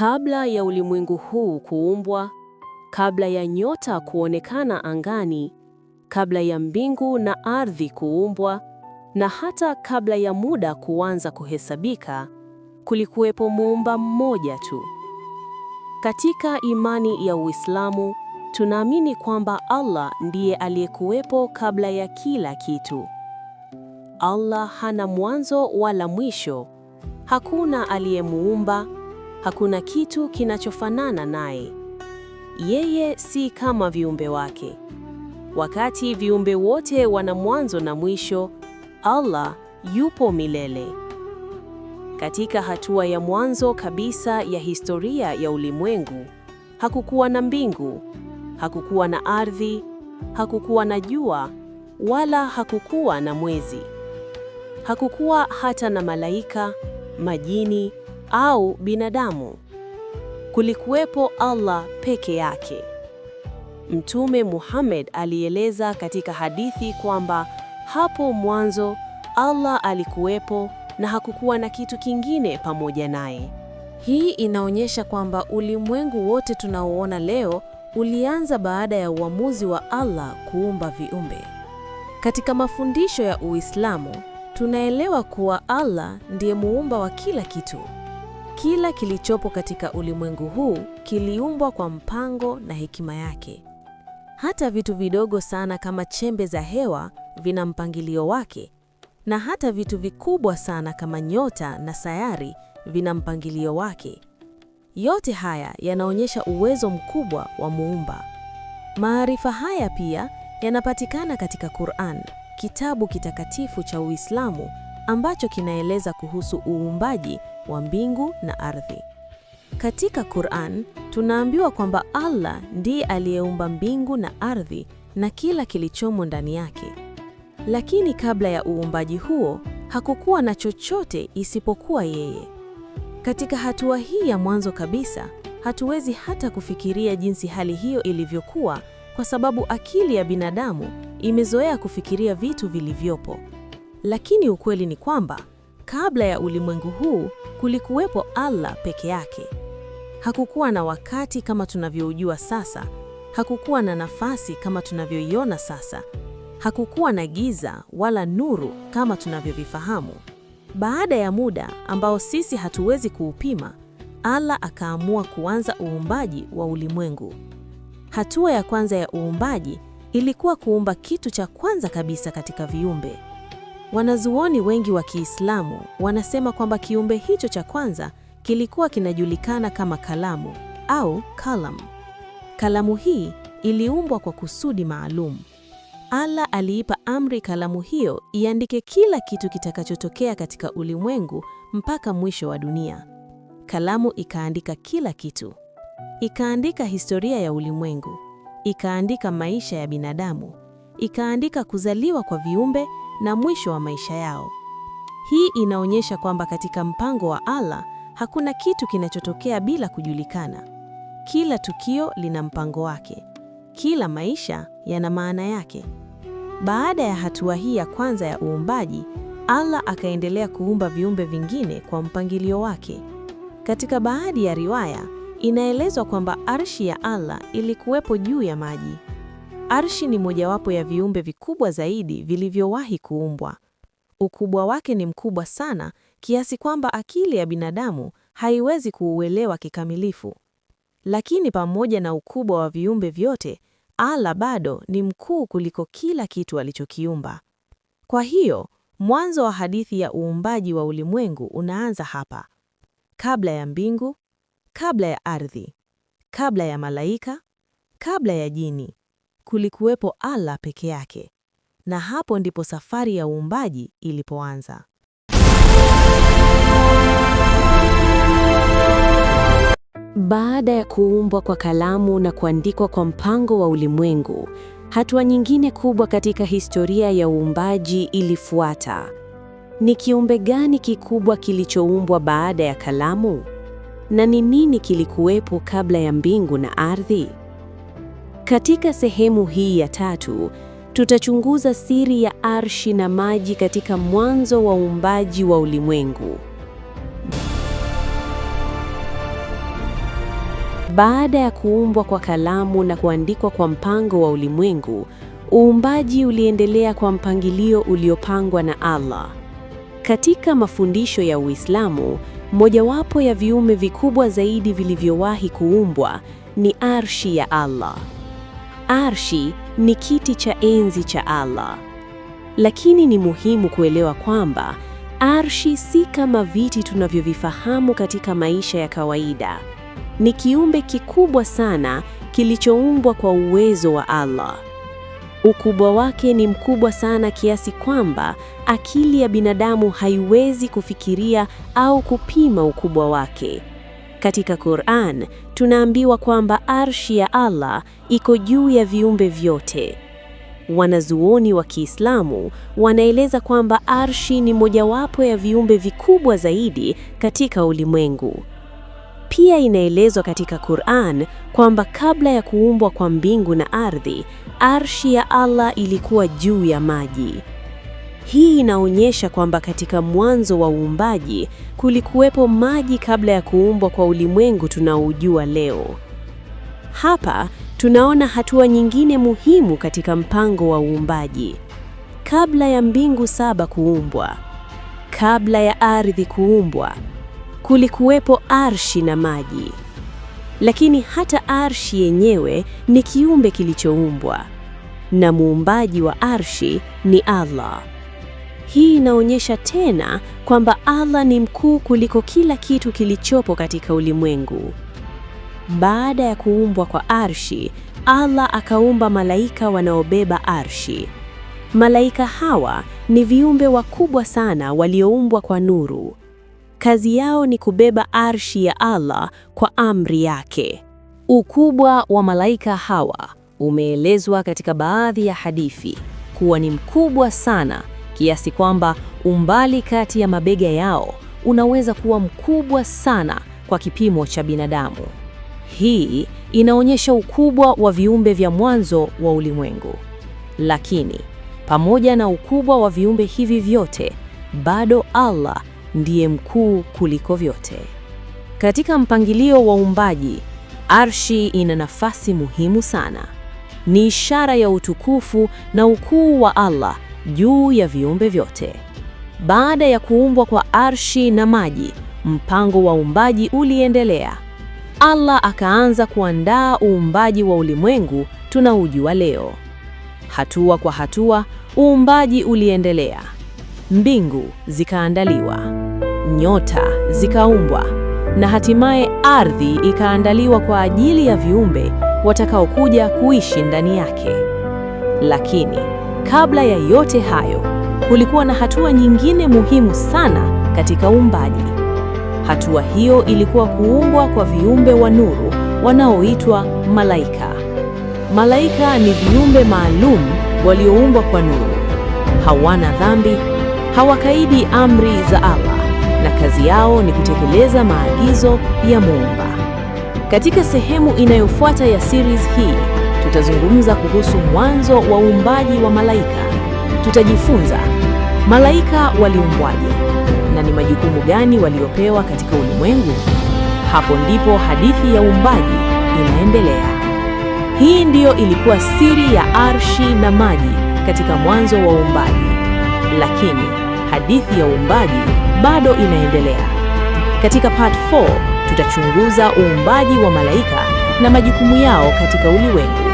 Kabla ya ulimwengu huu kuumbwa, kabla ya nyota kuonekana angani, kabla ya mbingu na ardhi kuumbwa, na hata kabla ya muda kuanza kuhesabika, kulikuwepo muumba mmoja tu. Katika imani ya Uislamu, tunaamini kwamba Allah ndiye aliyekuwepo kabla ya kila kitu. Allah hana mwanzo wala mwisho. Hakuna aliyemuumba, hakuna kitu kinachofanana naye. Yeye si kama viumbe wake. Wakati viumbe wote wana mwanzo na mwisho, Allah yupo milele. Katika hatua ya mwanzo kabisa ya historia ya ulimwengu, hakukuwa na mbingu, hakukuwa na ardhi, hakukuwa na jua, wala hakukuwa na mwezi. Hakukuwa hata na malaika, majini au binadamu. Kulikuwepo Allah peke yake. Mtume Muhammad alieleza katika hadithi kwamba hapo mwanzo Allah alikuwepo na hakukuwa na kitu kingine pamoja naye. Hii inaonyesha kwamba ulimwengu wote tunaoona leo ulianza baada ya uamuzi wa Allah kuumba viumbe. Katika mafundisho ya Uislamu, tunaelewa kuwa Allah ndiye muumba wa kila kitu. Kila kilichopo katika ulimwengu huu kiliumbwa kwa mpango na hekima yake. Hata vitu vidogo sana kama chembe za hewa vina mpangilio wake, na hata vitu vikubwa sana kama nyota na sayari vina mpangilio wake. Yote haya yanaonyesha uwezo mkubwa wa muumba. Maarifa haya pia yanapatikana katika Qur'an, kitabu kitakatifu cha Uislamu ambacho kinaeleza kuhusu uumbaji wa mbingu na ardhi. Katika Qur'an tunaambiwa kwamba Allah ndiye aliyeumba mbingu na ardhi na kila kilichomo ndani yake. Lakini kabla ya uumbaji huo, hakukuwa na chochote isipokuwa yeye. Katika hatua hii ya mwanzo kabisa, hatuwezi hata kufikiria jinsi hali hiyo ilivyokuwa kwa sababu akili ya binadamu imezoea kufikiria vitu vilivyopo. Lakini ukweli ni kwamba kabla ya ulimwengu huu kulikuwepo Allah peke yake. Hakukuwa na wakati kama tunavyoujua sasa. Hakukuwa na nafasi kama tunavyoiona sasa. Hakukuwa na giza wala nuru kama tunavyovifahamu. Baada ya muda ambao sisi hatuwezi kuupima, Allah akaamua kuanza uumbaji wa ulimwengu. Hatua ya kwanza ya uumbaji ilikuwa kuumba kitu cha kwanza kabisa katika viumbe. Wanazuoni wengi wa Kiislamu wanasema kwamba kiumbe hicho cha kwanza kilikuwa kinajulikana kama kalamu au kalam. Kalamu hii iliumbwa kwa kusudi maalum. Allah aliipa amri kalamu hiyo iandike kila kitu kitakachotokea katika ulimwengu mpaka mwisho wa dunia. Kalamu ikaandika kila kitu. Ikaandika historia ya ulimwengu, ikaandika maisha ya binadamu, ikaandika kuzaliwa kwa viumbe na mwisho wa maisha yao. Hii inaonyesha kwamba katika mpango wa Allah hakuna kitu kinachotokea bila kujulikana. Kila tukio lina mpango wake. Kila maisha yana maana yake. Baada ya hatua hii ya kwanza ya uumbaji, Allah akaendelea kuumba viumbe vingine kwa mpangilio wake. Katika baadhi ya riwaya, inaelezwa kwamba arshi ya Allah ilikuwepo juu ya maji. Arshi ni mojawapo ya viumbe vikubwa zaidi vilivyowahi kuumbwa. Ukubwa wake ni mkubwa sana kiasi kwamba akili ya binadamu haiwezi kuuelewa kikamilifu. Lakini pamoja na ukubwa wa viumbe vyote, Allah bado ni mkuu kuliko kila kitu alichokiumba. Kwa hiyo, mwanzo wa hadithi ya uumbaji wa ulimwengu unaanza hapa. Kabla ya mbingu, kabla ya ardhi, kabla ya malaika, kabla ya jini, kulikuwepo Allah peke yake. Na hapo ndipo safari ya uumbaji ilipoanza. Baada ya kuumbwa kwa kalamu na kuandikwa kwa mpango wa ulimwengu, hatua nyingine kubwa katika historia ya uumbaji ilifuata. Ni kiumbe gani kikubwa kilichoumbwa baada ya kalamu? Na ni nini kilikuwepo kabla ya mbingu na ardhi? Katika sehemu hii ya 3, tutachunguza siri ya arshi na maji katika mwanzo wa uumbaji wa ulimwengu. Baada ya kuumbwa kwa kalamu na kuandikwa kwa mpango wa ulimwengu, uumbaji uliendelea kwa mpangilio uliopangwa na Allah. Katika mafundisho ya Uislamu, mojawapo ya viumbe vikubwa zaidi vilivyowahi kuumbwa ni Arshi ya Allah. Arshi ni kiti cha enzi cha Allah. Lakini ni muhimu kuelewa kwamba Arshi si kama viti tunavyovifahamu katika maisha ya kawaida. Ni kiumbe kikubwa sana kilichoumbwa kwa uwezo wa Allah. Ukubwa wake ni mkubwa sana kiasi kwamba akili ya binadamu haiwezi kufikiria au kupima ukubwa wake. Katika Qur'an, tunaambiwa kwamba Arshi ya Allah iko juu ya viumbe vyote. Wanazuoni wa Kiislamu wanaeleza kwamba Arshi ni mojawapo ya viumbe vikubwa zaidi katika ulimwengu. Pia inaelezwa katika Qur'an kwamba kabla ya kuumbwa kwa mbingu na ardhi, Arshi ya Allah ilikuwa juu ya maji. Hii inaonyesha kwamba katika mwanzo wa uumbaji kulikuwepo maji kabla ya kuumbwa kwa ulimwengu tunaoujua leo. Hapa tunaona hatua nyingine muhimu katika mpango wa uumbaji. Kabla ya mbingu 7 kuumbwa, kabla ya ardhi kuumbwa, kulikuwepo Arshi na maji. Lakini hata Arshi yenyewe ni kiumbe kilichoumbwa, na muumbaji wa Arshi ni Allah. Hii inaonyesha tena kwamba Allah ni mkuu kuliko kila kitu kilichopo katika ulimwengu. Baada ya kuumbwa kwa Arshi, Allah akaumba malaika wanaobeba Arshi. Malaika hawa ni viumbe wakubwa sana walioumbwa kwa nuru. Kazi yao ni kubeba Arshi ya Allah kwa amri yake. Ukubwa wa malaika hawa umeelezwa katika baadhi ya hadithi kuwa ni mkubwa sana kiasi kwamba umbali kati ya mabega yao unaweza kuwa mkubwa sana kwa kipimo cha binadamu. Hii inaonyesha ukubwa wa viumbe vya mwanzo wa ulimwengu. Lakini pamoja na ukubwa wa viumbe hivi vyote, bado Allah ndiye mkuu kuliko vyote. Katika mpangilio wa uumbaji, Arshi ina nafasi muhimu sana. Ni ishara ya utukufu na ukuu wa Allah juu ya viumbe vyote. Baada ya kuumbwa kwa Arshi na maji, mpango wa uumbaji uliendelea. Allah akaanza kuandaa uumbaji wa ulimwengu tunaujua leo. Hatua kwa hatua, uumbaji uliendelea. Mbingu zikaandaliwa, nyota zikaumbwa, na hatimaye ardhi ikaandaliwa kwa ajili ya viumbe watakaokuja kuishi ndani yake. Lakini kabla ya yote hayo, kulikuwa na hatua nyingine muhimu sana katika uumbaji. Hatua hiyo ilikuwa kuumbwa kwa viumbe wa nuru wanaoitwa malaika. Malaika ni viumbe maalum walioumbwa kwa nuru. Hawana dhambi, hawakaidi amri za Allah, na kazi yao ni kutekeleza maagizo ya Muumba. Katika sehemu inayofuata ya series hii, tutazungumza kuhusu mwanzo wa uumbaji wa malaika. Tutajifunza malaika waliumbwaje na ni majukumu gani waliopewa katika ulimwengu. Hapo ndipo hadithi ya uumbaji inaendelea. Hii ndiyo ilikuwa siri ya Arshi na maji katika mwanzo wa uumbaji. Lakini hadithi ya uumbaji bado inaendelea. Katika part 4 tutachunguza uumbaji wa malaika na majukumu yao katika ulimwengu.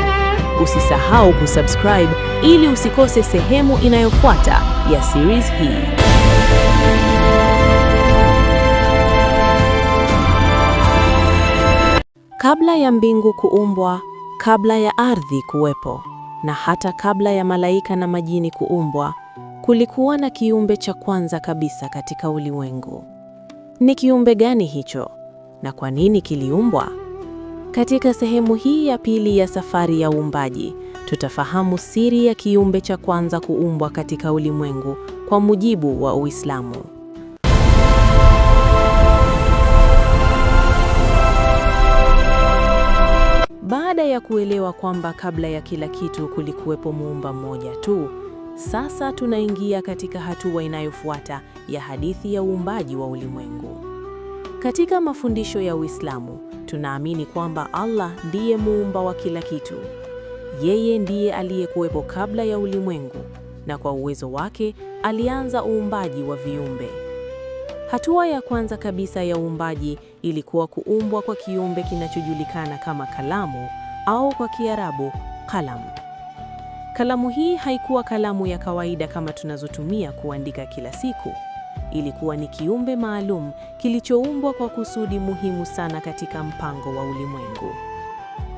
Usisahau kusubscribe ili usikose sehemu inayofuata ya series hii. Kabla ya mbingu kuumbwa, kabla ya ardhi kuwepo, na hata kabla ya malaika na majini kuumbwa, kulikuwa na kiumbe cha kwanza kabisa katika ulimwengu. Ni kiumbe gani hicho? Na kwa nini kiliumbwa? Katika sehemu hii ya pili ya safari ya uumbaji, tutafahamu siri ya kiumbe cha kwanza kuumbwa katika ulimwengu kwa mujibu wa Uislamu. Baada ya kuelewa kwamba kabla ya kila kitu kulikuwepo muumba mmoja tu, sasa tunaingia katika hatua inayofuata ya hadithi ya uumbaji wa ulimwengu. Katika mafundisho ya Uislamu, tunaamini kwamba Allah ndiye muumba wa kila kitu. Yeye ndiye aliyekuwepo kabla ya ulimwengu, na kwa uwezo wake alianza uumbaji wa viumbe. Hatua ya kwanza kabisa ya uumbaji ilikuwa kuumbwa kwa kiumbe kinachojulikana kama kalamu, au kwa Kiarabu qalam. Kalamu hii haikuwa kalamu ya kawaida kama tunazotumia kuandika kila siku. Ilikuwa ni kiumbe maalum kilichoumbwa kwa kusudi muhimu sana katika mpango wa ulimwengu.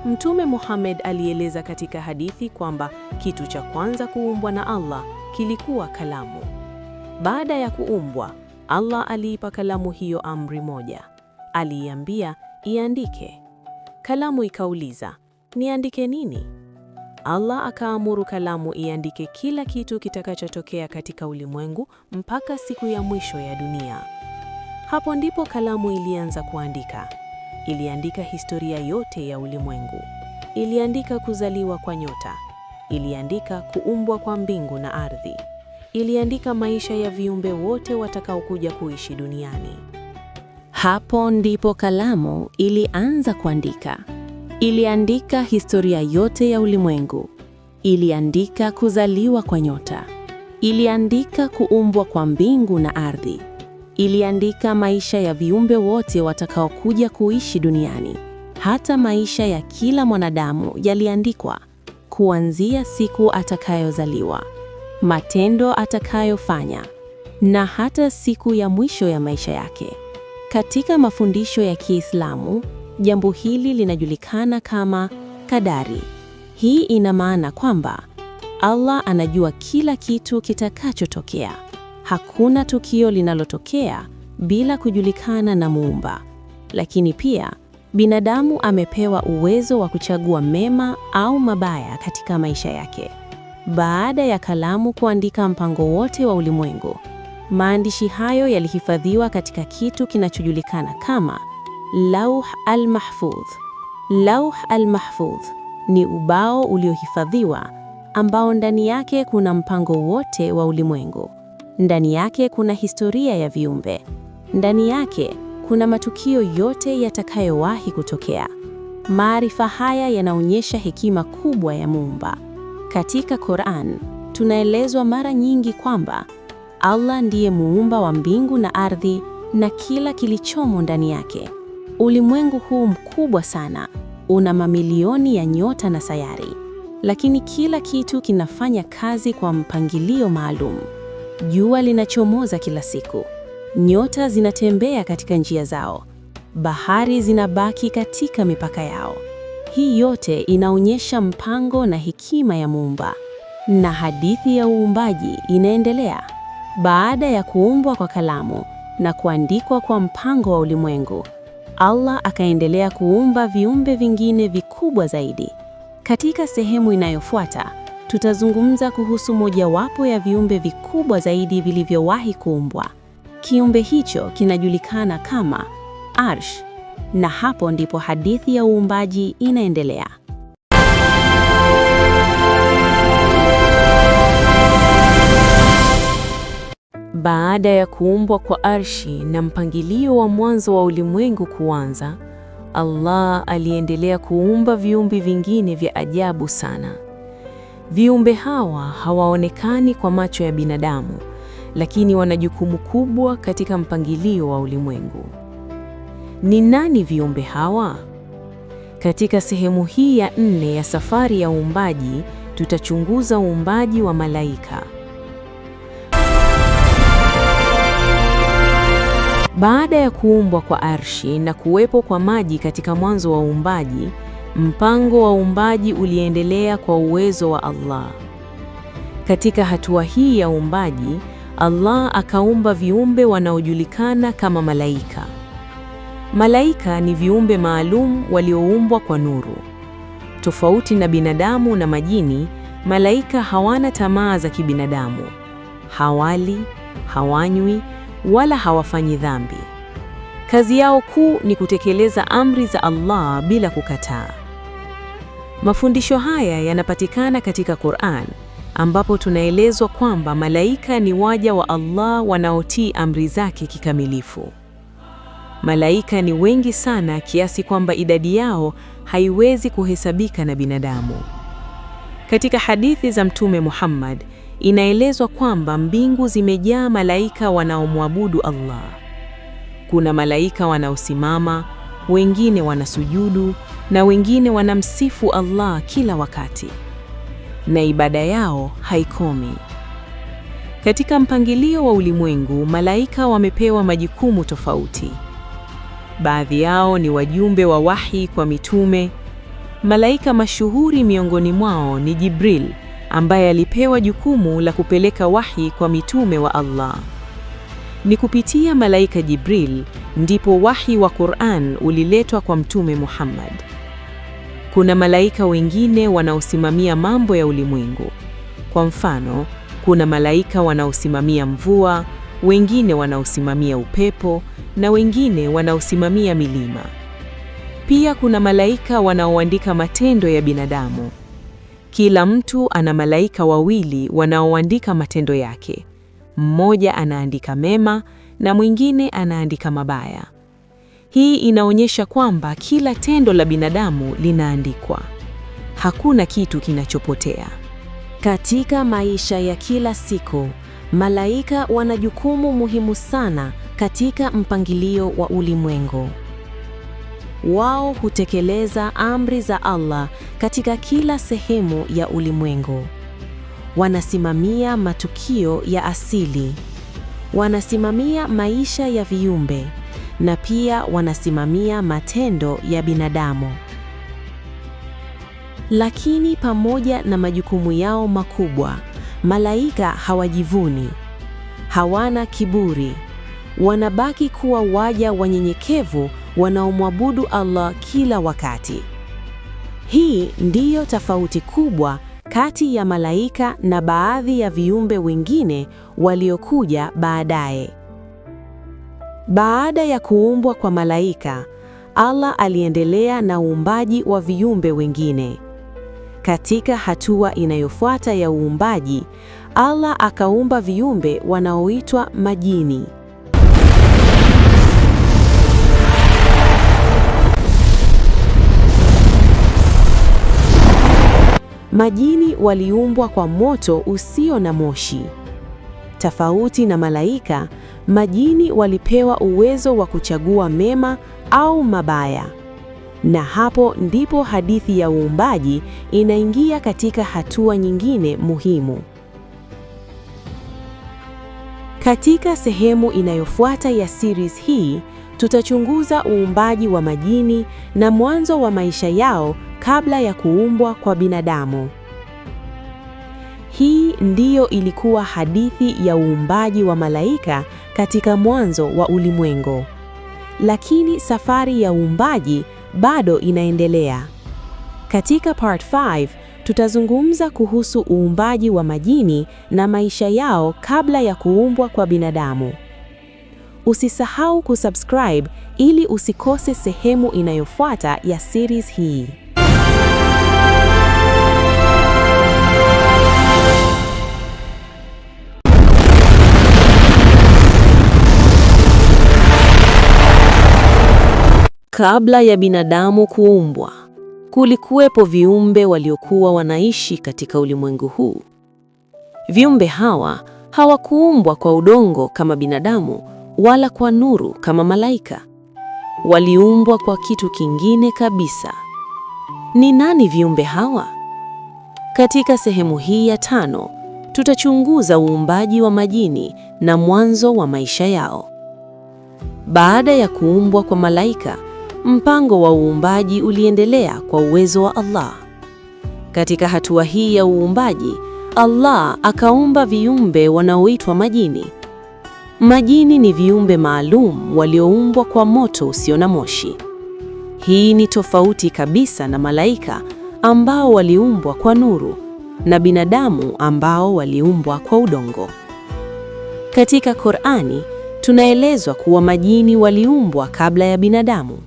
Mtume Muhammad alieleza katika hadithi kwamba kitu cha kwanza kuumbwa na Allah kilikuwa kalamu. Baada ya kuumbwa, Allah aliipa kalamu hiyo amri moja. Aliiambia iandike. Kalamu ikauliza, niandike nini? Allah akaamuru kalamu iandike kila kitu kitakachotokea katika ulimwengu mpaka siku ya mwisho ya dunia. Hapo ndipo kalamu ilianza kuandika. Iliandika historia yote ya ulimwengu. Iliandika kuzaliwa kwa nyota. Iliandika kuumbwa kwa mbingu na ardhi. Iliandika maisha ya viumbe wote watakaokuja kuishi duniani. Hapo ndipo kalamu ilianza kuandika. Iliandika historia yote ya ulimwengu. Iliandika kuzaliwa kwa nyota. Iliandika kuumbwa kwa mbingu na ardhi. Iliandika maisha ya viumbe wote watakaokuja kuishi duniani. Hata maisha ya kila mwanadamu yaliandikwa, kuanzia siku atakayozaliwa, matendo atakayofanya, na hata siku ya mwisho ya maisha yake. Katika mafundisho ya Kiislamu, jambo hili linajulikana kama kadari. Hii ina maana kwamba Allah anajua kila kitu kitakachotokea. Hakuna tukio linalotokea bila kujulikana na Muumba. Lakini pia, binadamu amepewa uwezo wa kuchagua mema au mabaya katika maisha yake. Baada ya kalamu kuandika mpango wote wa ulimwengu, maandishi hayo yalihifadhiwa katika kitu kinachojulikana kama Lauh al-Mahfudh. Lauh al-Mahfudh ni ubao uliohifadhiwa ambao ndani yake kuna mpango wote wa ulimwengu. Ndani yake kuna historia ya viumbe. Ndani yake kuna matukio yote yatakayowahi kutokea. Maarifa haya yanaonyesha hekima kubwa ya Muumba. Katika Qur'an, tunaelezwa mara nyingi kwamba Allah ndiye muumba wa mbingu na ardhi na kila kilichomo ndani yake. Ulimwengu huu mkubwa sana, una mamilioni ya nyota na sayari, lakini kila kitu kinafanya kazi kwa mpangilio maalum. Jua linachomoza kila siku, nyota zinatembea katika njia zao, bahari zinabaki katika mipaka yao. Hii yote inaonyesha mpango na hekima ya Muumba. Na hadithi ya uumbaji inaendelea. Baada ya kuumbwa kwa kalamu na kuandikwa kwa mpango wa ulimwengu, Allah akaendelea kuumba viumbe vingine vikubwa zaidi. Katika sehemu inayofuata, tutazungumza kuhusu mojawapo ya viumbe vikubwa zaidi vilivyowahi kuumbwa. Kiumbe hicho kinajulikana kama Arsh, na hapo ndipo hadithi ya uumbaji inaendelea. Baada ya kuumbwa kwa Arshi na mpangilio wa mwanzo wa ulimwengu kuanza, Allah aliendelea kuumba viumbe vingine vya ajabu sana. Viumbe hawa hawaonekani kwa macho ya binadamu, lakini wana jukumu kubwa katika mpangilio wa ulimwengu. Ni nani viumbe hawa? Katika sehemu hii ya 4 ya safari ya uumbaji, tutachunguza uumbaji wa malaika. Baada ya kuumbwa kwa Arshi na kuwepo kwa maji katika mwanzo wa uumbaji, mpango wa uumbaji uliendelea kwa uwezo wa Allah. Katika hatua hii ya uumbaji, Allah akaumba viumbe wanaojulikana kama malaika. Malaika ni viumbe maalum walioumbwa kwa nuru. Tofauti na binadamu na majini, malaika hawana tamaa za kibinadamu. Hawali, hawanywi, wala hawafanyi dhambi. Kazi yao kuu ni kutekeleza amri za Allah bila kukataa. Mafundisho haya yanapatikana katika Qur'an, ambapo tunaelezwa kwamba malaika ni waja wa Allah wanaotii amri zake kikamilifu. Malaika ni wengi sana kiasi kwamba idadi yao haiwezi kuhesabika na binadamu. Katika hadithi za Mtume Muhammad, inaelezwa kwamba mbingu zimejaa malaika wanaomwabudu Allah. Kuna malaika wanaosimama, wengine wanasujudu, na wengine wanamsifu Allah kila wakati. Na ibada yao haikomi. Katika mpangilio wa ulimwengu, malaika wamepewa majukumu tofauti. Baadhi yao ni wajumbe wa wahi kwa mitume. Malaika mashuhuri miongoni mwao ni Jibril, ambaye alipewa jukumu la kupeleka wahi kwa mitume wa Allah. Ni kupitia malaika Jibril ndipo wahi wa Qur'an uliletwa kwa Mtume Muhammad. Kuna malaika wengine wanaosimamia mambo ya ulimwengu. Kwa mfano, kuna malaika wanaosimamia mvua, wengine wanaosimamia upepo, na wengine wanaosimamia milima. Pia kuna malaika wanaoandika matendo ya binadamu. Kila mtu ana malaika wawili wanaoandika matendo yake. Mmoja anaandika mema na mwingine anaandika mabaya. Hii inaonyesha kwamba kila tendo la binadamu linaandikwa. Hakuna kitu kinachopotea. Katika maisha ya kila siku, malaika wana jukumu muhimu sana katika mpangilio wa ulimwengu. Wao hutekeleza amri za Allah katika kila sehemu ya ulimwengu. Wanasimamia matukio ya asili, wanasimamia maisha ya viumbe, na pia wanasimamia matendo ya binadamu. Lakini pamoja na majukumu yao makubwa, malaika hawajivuni, hawana kiburi. Wanabaki kuwa waja wanyenyekevu wanaomwabudu Allah kila wakati. Hii ndiyo tofauti kubwa kati ya malaika na baadhi ya viumbe wengine waliokuja baadaye. Baada ya kuumbwa kwa malaika, Allah aliendelea na uumbaji wa viumbe wengine. Katika hatua inayofuata ya uumbaji, Allah akaumba viumbe wanaoitwa majini. Majini waliumbwa kwa moto usio na moshi. Tofauti na malaika, majini walipewa uwezo wa kuchagua mema au mabaya. Na hapo ndipo hadithi ya uumbaji inaingia katika hatua nyingine muhimu. Katika sehemu inayofuata ya series hii, tutachunguza uumbaji wa majini na mwanzo wa maisha yao kabla ya kuumbwa kwa binadamu. Hii ndiyo ilikuwa hadithi ya uumbaji wa malaika katika mwanzo wa ulimwengu. Lakini safari ya uumbaji bado inaendelea. Katika part 5, tutazungumza kuhusu uumbaji wa majini na maisha yao kabla ya kuumbwa kwa binadamu. Usisahau kusubscribe ili usikose sehemu inayofuata ya series hii. Kabla ya binadamu kuumbwa, kulikuwepo viumbe waliokuwa wanaishi katika ulimwengu huu. Viumbe hawa hawakuumbwa kwa udongo kama binadamu wala kwa nuru kama malaika. Waliumbwa kwa kitu kingine kabisa. Ni nani viumbe hawa? Katika sehemu hii ya 5, tutachunguza uumbaji wa majini na mwanzo wa maisha yao. Baada ya kuumbwa kwa malaika, mpango wa uumbaji uliendelea kwa uwezo wa Allah. Katika hatua hii ya uumbaji, Allah akaumba viumbe wanaoitwa majini. Majini ni viumbe maalum walioumbwa kwa moto usio na moshi. Hii ni tofauti kabisa na malaika ambao waliumbwa kwa nuru na binadamu ambao waliumbwa kwa udongo. Katika Qur'ani, tunaelezwa kuwa majini waliumbwa kabla ya binadamu.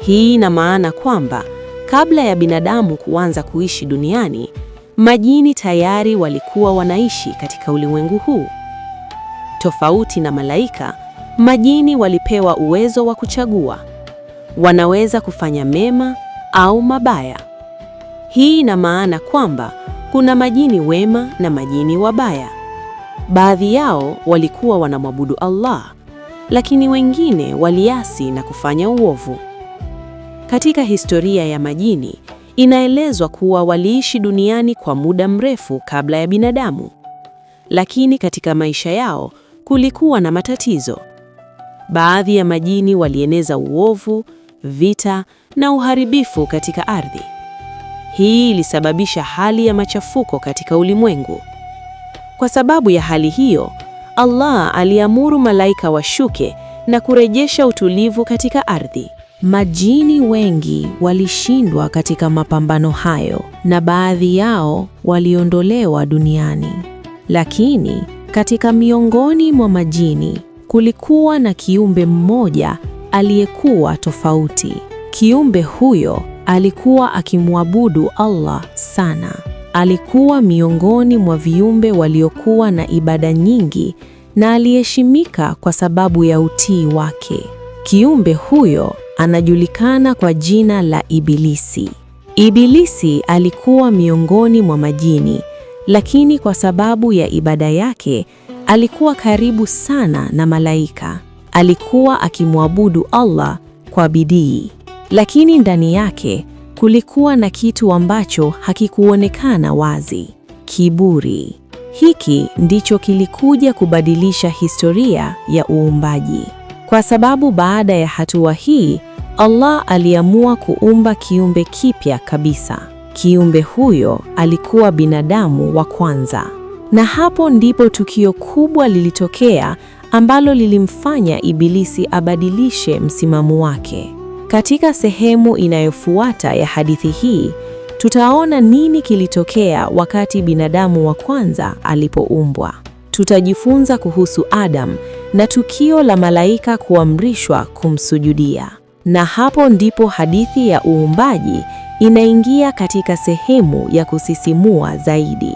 Hii ina maana kwamba kabla ya binadamu kuanza kuishi duniani, majini tayari walikuwa wanaishi katika ulimwengu huu. Tofauti na malaika, Majini walipewa uwezo wa kuchagua. Wanaweza kufanya mema au mabaya. Hii ina maana kwamba kuna majini wema na majini wabaya. Baadhi yao walikuwa wanamwabudu Allah, lakini wengine waliasi na kufanya uovu. Katika historia ya majini, inaelezwa kuwa waliishi duniani kwa muda mrefu kabla ya binadamu. Lakini katika maisha yao kulikuwa na matatizo. Baadhi ya majini walieneza uovu, vita na uharibifu katika ardhi. Hii ilisababisha hali ya machafuko katika ulimwengu. Kwa sababu ya hali hiyo, Allah aliamuru malaika washuke na kurejesha utulivu katika ardhi. Majini wengi walishindwa katika mapambano hayo na baadhi yao waliondolewa duniani. Lakini katika miongoni mwa majini kulikuwa na kiumbe mmoja aliyekuwa tofauti. Kiumbe huyo alikuwa akimwabudu Allah sana. Alikuwa miongoni mwa viumbe waliokuwa na ibada nyingi na aliheshimika kwa sababu ya utii wake. Kiumbe huyo anajulikana kwa jina la Ibilisi. Ibilisi alikuwa miongoni mwa majini, lakini kwa sababu ya ibada yake alikuwa karibu sana na malaika. Alikuwa akimwabudu Allah kwa bidii, lakini ndani yake kulikuwa na kitu ambacho hakikuonekana wazi: kiburi. Hiki ndicho kilikuja kubadilisha historia ya uumbaji. Kwa sababu baada ya hatua hii, Allah aliamua kuumba kiumbe kipya kabisa. Kiumbe huyo alikuwa binadamu wa kwanza. Na hapo ndipo tukio kubwa lilitokea ambalo lilimfanya Ibilisi abadilishe msimamo wake. Katika sehemu inayofuata ya hadithi hii, tutaona nini kilitokea wakati binadamu wa kwanza alipoumbwa. Tutajifunza kuhusu Adam na tukio la malaika kuamrishwa kumsujudia. Na hapo ndipo hadithi ya uumbaji inaingia katika sehemu ya kusisimua zaidi.